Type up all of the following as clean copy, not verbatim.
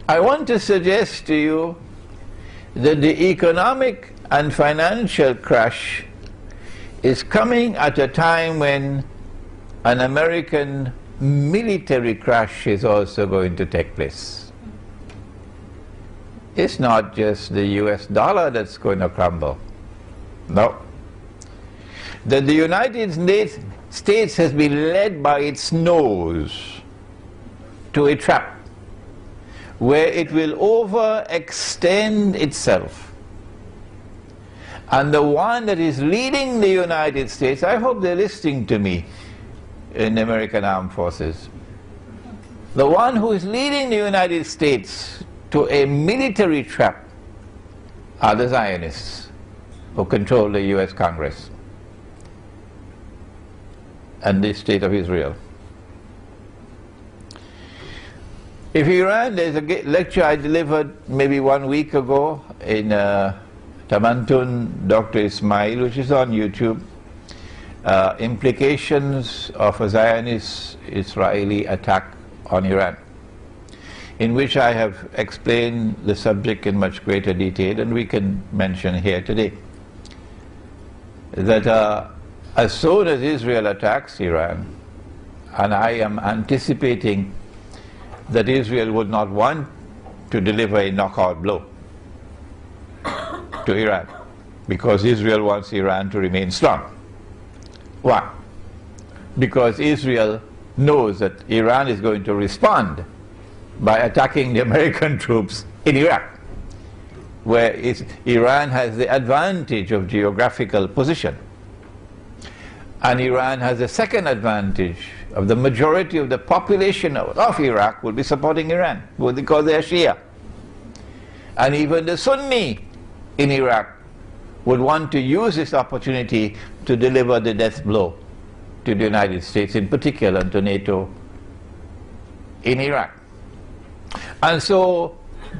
I want to suggest to you that the economic and financial crash is coming at a time when an American military crash is also going to take place. It's not just the US dollar that's going to crumble. No. That the United States has been led by its nose to a trap where it will overextend itself. And the one that is leading the United States, I hope they're listening to me in the American Armed Forces, the one who is leading the United States to a military trap are the Zionists who control the US Congress and the State of Israel. If Iran, there's a lecture I delivered maybe 1 week ago in Tamantun, Dr. Ismail, which is on YouTube, implications of a Zionist-Israeli attack on Iran, in which I have explained the subject in much greater detail, and we can mention here today that as soon as Israel attacks Iran, and I am anticipating that Israel would not want to deliver a knockout blow to Iran, because Israel wants Iran to remain strong. Why? Because Israel knows that Iran is going to respond by attacking the American troops in Iraq, where Iran has the advantage of geographical position. And Iran has the second advantage of the majority of the population of Iraq will be supporting Iran, because they are Shia. And even the Sunni in Iraq would want to use this opportunity to deliver the death blow to the United States, in particular, and to NATO in Iraq. And so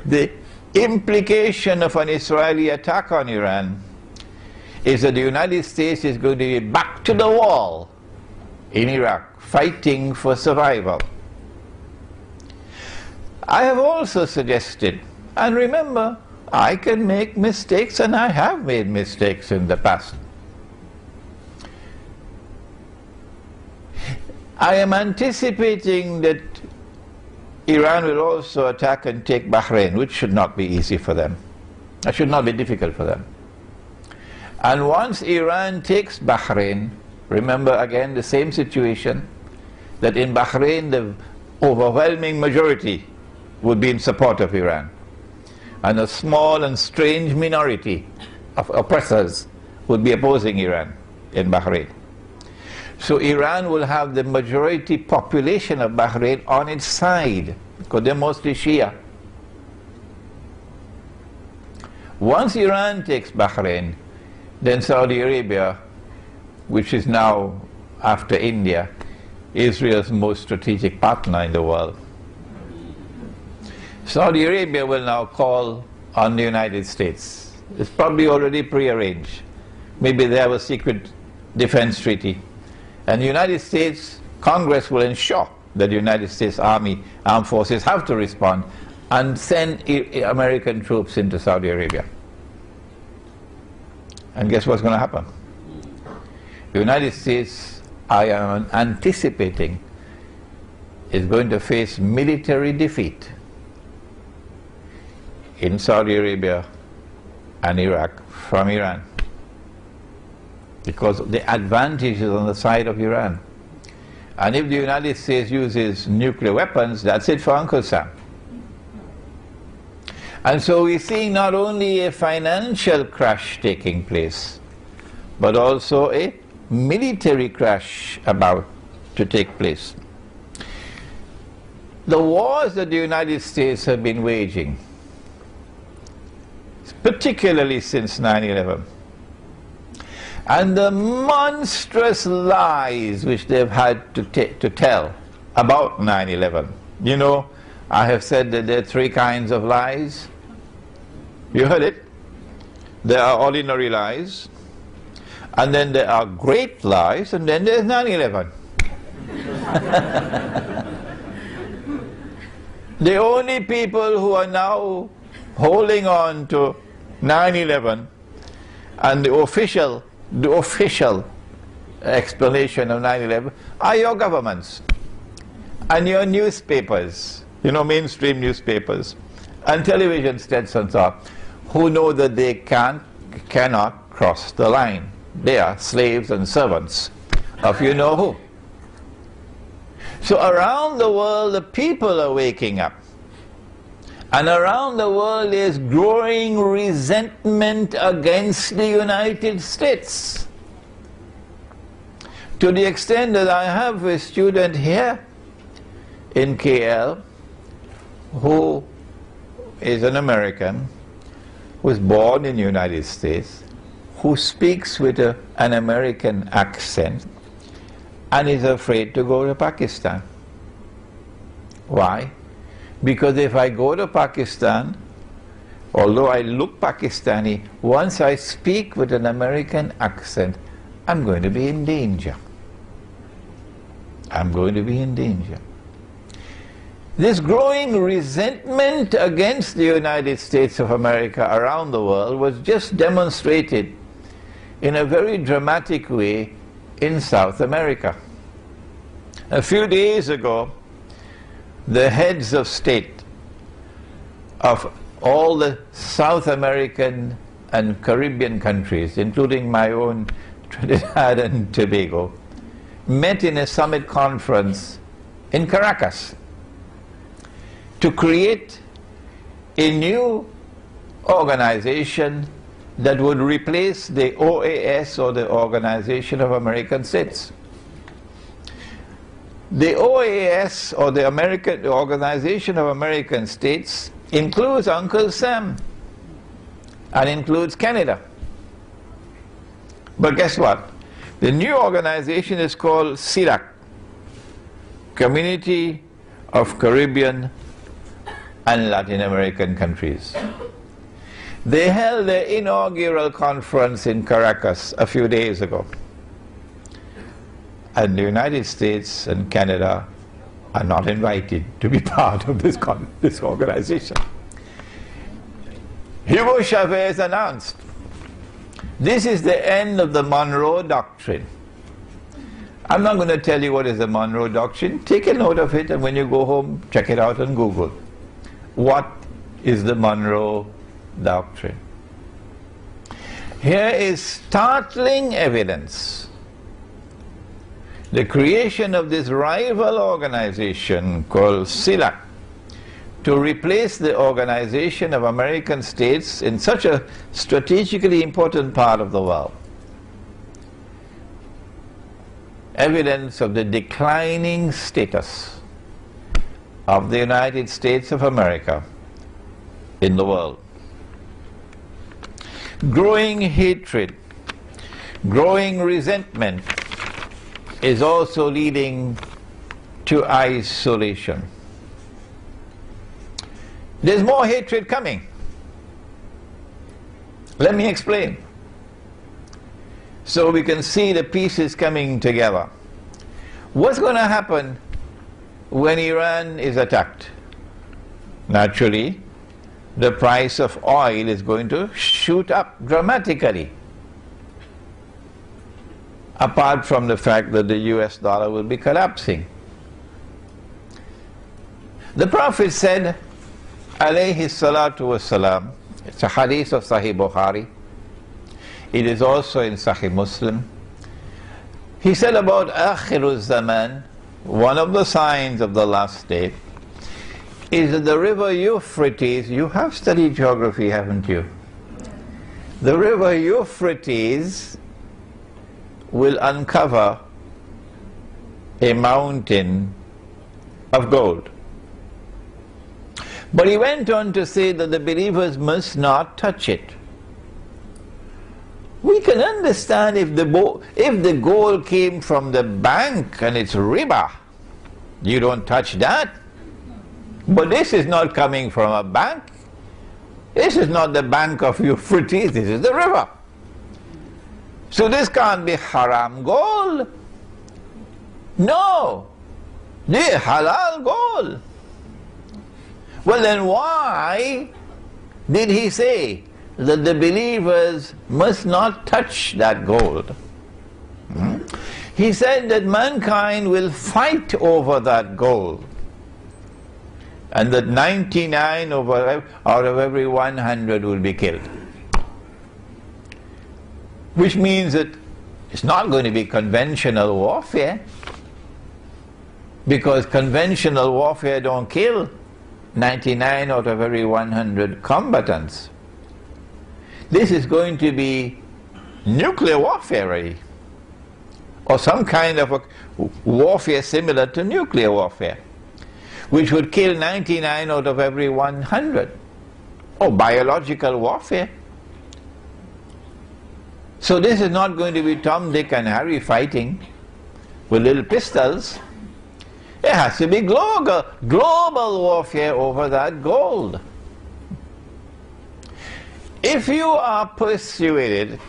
the implication of an Israeli attack on Iran is that the United States is going to be back to the wall in Iraq, fighting for survival. I have also suggested, and remember, I can make mistakes, and I have made mistakes in the past. I am anticipating that Iran will also attack and take Bahrain, which should not be easy for them. That should not be difficult for them. And once Iran takes Bahrain, remember again the same situation, that in Bahrain the overwhelming majority would be in support of Iran, and a small and strange minority of oppressors would be opposing Iran in Bahrain. So Iran will have the majority population of Bahrain on its side, because they're mostly Shia. Once Iran takes Bahrain, then Saudi Arabia, which is now, after India, Israel's most strategic partner in the world, Saudi Arabia will now call on the United States. It's probably already prearranged. Maybe they have a secret defense treaty. And the United States Congress will ensure that the United States Army, armed forces have to respond and send American troops into Saudi Arabia. And guess what's going to happen? The United States, I am anticipating, is going to face military defeat in Saudi Arabia and Iraq from Iran, because the advantage is on the side of Iran. And if the United States uses nuclear weapons, that's it for Uncle Sam. And so we're seeing not only a financial crash taking place, but also a military crash about to take place. The wars that the United States have been waging, particularly since 9/11, and the monstrous lies which they've had to tell about 9/11. You know, I have said that there are three kinds of lies. You heard it. There are ordinary lies, and then there are great lies, and then there's 9/11. The only people who are now holding on to 9/11 and the official explanation of 9/11 are your governments and your newspapers, mainstream newspapers and television stations, who know that they cannot cross the line. They are slaves and servants of you-know-who. So around the world, the people are waking up. And around the world is growing resentment against the United States. To the extent that I have a student here in KL who is an American, who was born in the United States, who speaks with an American accent and is afraid to go to Pakistan. Why? Because if I go to Pakistan, although I look Pakistani, once I speak with an American accent, I'm going to be in danger. I'm going to be in danger. This growing resentment against the United States of America around the world was just demonstrated in a very dramatic way in South America. A few days ago, the heads of state of all the South American and Caribbean countries, including my own Trinidad and Tobago, met in a summit conference in Caracas to create a new organization that would replace the OAS, or the Organization of American States. The OAS, or the Organization of American States, includes Uncle Sam and includes Canada. But guess what? The new organization is called CIRAC, Community of Caribbean and Latin American Countries. They held their inaugural conference in Caracas a few days ago. And the United States and Canada are not invited to be part of this organization. Hugo Chavez announced, this is the end of the Monroe Doctrine. I'm not going to tell you what is the Monroe Doctrine. Take a note of it, and when you go home, check it out on Google. What is the Monroe Doctrine? Here is startling evidence. The creation of this rival organization called CIRAC to replace the Organization of American States in such a strategically important part of the world. Evidence of the declining status of the United States of America in the world. Growing hatred, growing resentment is also leading to isolation. There's more hatred coming. Let me explain, so we can see the pieces coming together. What's going to happen when Iran is attacked? Naturally, the price of oil is going to shoot up dramatically, apart from the fact that the US dollar will be collapsing. The Prophet said, alayhi salatu wassalam, it's a hadith of Sahih Bukhari, it is also in Sahih Muslim. He said about Akhirul Zaman, one of the signs of the last day, is that the river Euphrates, you have studied geography, haven't you? The river Euphrates will uncover a mountain of gold. But he went on to say that the believers must not touch it. We can understand if the gold came from the bank and it's riba, you don't touch that. But this is not coming from a bank. This is not the bank of Euphrates, this is the river. So this can't be haram gold. No, this is halal gold. Well, then why did he say that the believers must not touch that gold? He said that mankind will fight over that gold, and that 99 out of every 100 will be killed. Which means that it's not going to be conventional warfare, because conventional warfare don't kill 99 out of every 100 combatants. This is going to be nuclear warfare, really, or some kind of a warfare similar to nuclear warfare, which would kill 99 out of every 100, or biological warfare. So this is not going to be Tom, Dick and Harry fighting with little pistols. It has to be global warfare over that gold. If you are persuaded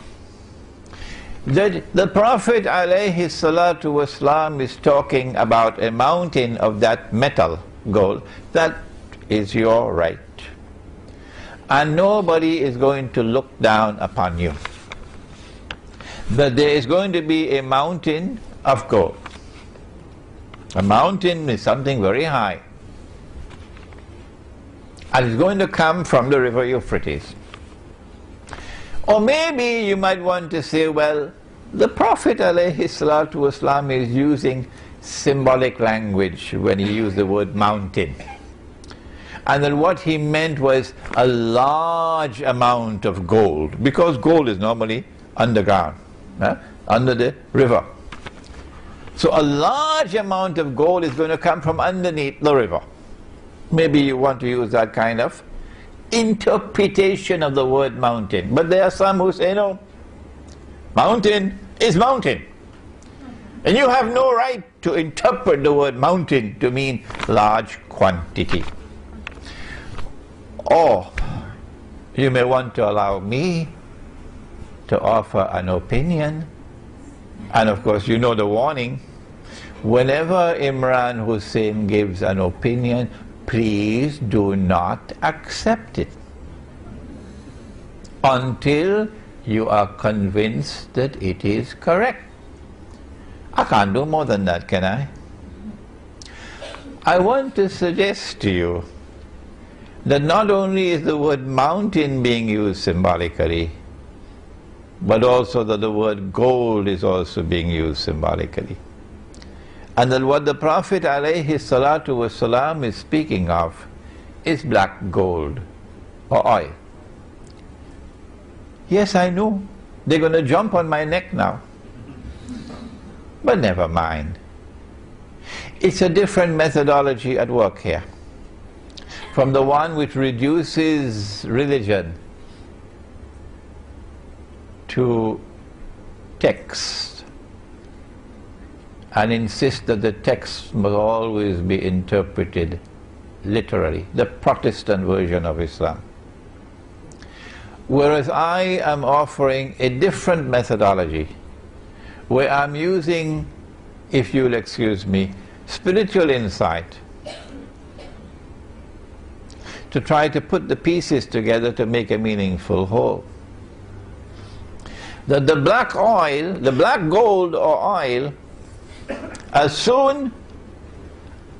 that the Prophet ﷺ is talking about a mountain of that metal, gold, that is your right. And nobody is going to look down upon you. But there is going to be a mountain of gold. A mountain is something very high. And it's going to come from the river Euphrates. Or maybe you might want to say, well, the Prophet ﷺ is using symbolic language when he used the word mountain. And then what he meant was a large amount of gold, because gold is normally underground, under the river. So a large amount of gold is going to come from underneath the river. Maybe you want to use that kind of interpretation of the word mountain. But there are some who say, no, mountain is mountain. And you have no right to interpret the word mountain to mean large quantity. Or you may want to allow me to offer an opinion. And of course you know the warning. Whenever Imran Hussein gives an opinion, please do not accept it until you are convinced that it is correct. I can't do more than that, can I? I want to suggest to you that not only is the word mountain being used symbolically, but also that the word gold is also being used symbolically. And that what the Prophet ﷺ is speaking of is black gold or oil. Yes, I know. They're going to jump on my neck now. But never mind. It's a different methodology at work here from the one which reduces religion to text and insists that the text must always be interpreted literally, the Protestant version of Islam. Whereas I am offering a different methodology where I'm using, if you'll excuse me, spiritual insight to try to put the pieces together to make a meaningful whole. That the black oil, the black gold or oil, as soon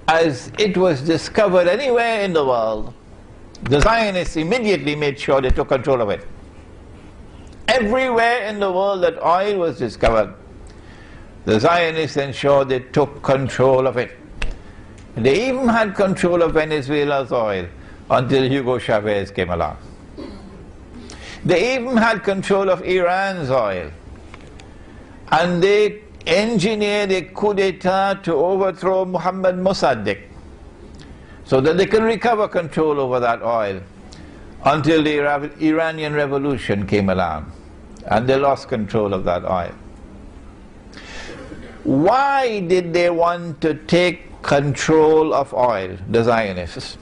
as it was discovered anywhere in the world, the Zionists immediately made sure they took control of it. Everywhere in the world that oil was discovered, the Zionists ensured they took control of it. They even had control of Venezuela's oil until Hugo Chavez came along. They even had control of Iran's oil. And they engineered a coup d'etat to overthrow Muhammad Mossadegh so that they could recover control over that oil until the Iranian Revolution came along and they lost control of that oil. Why did they want to take control of oil, the Zionists?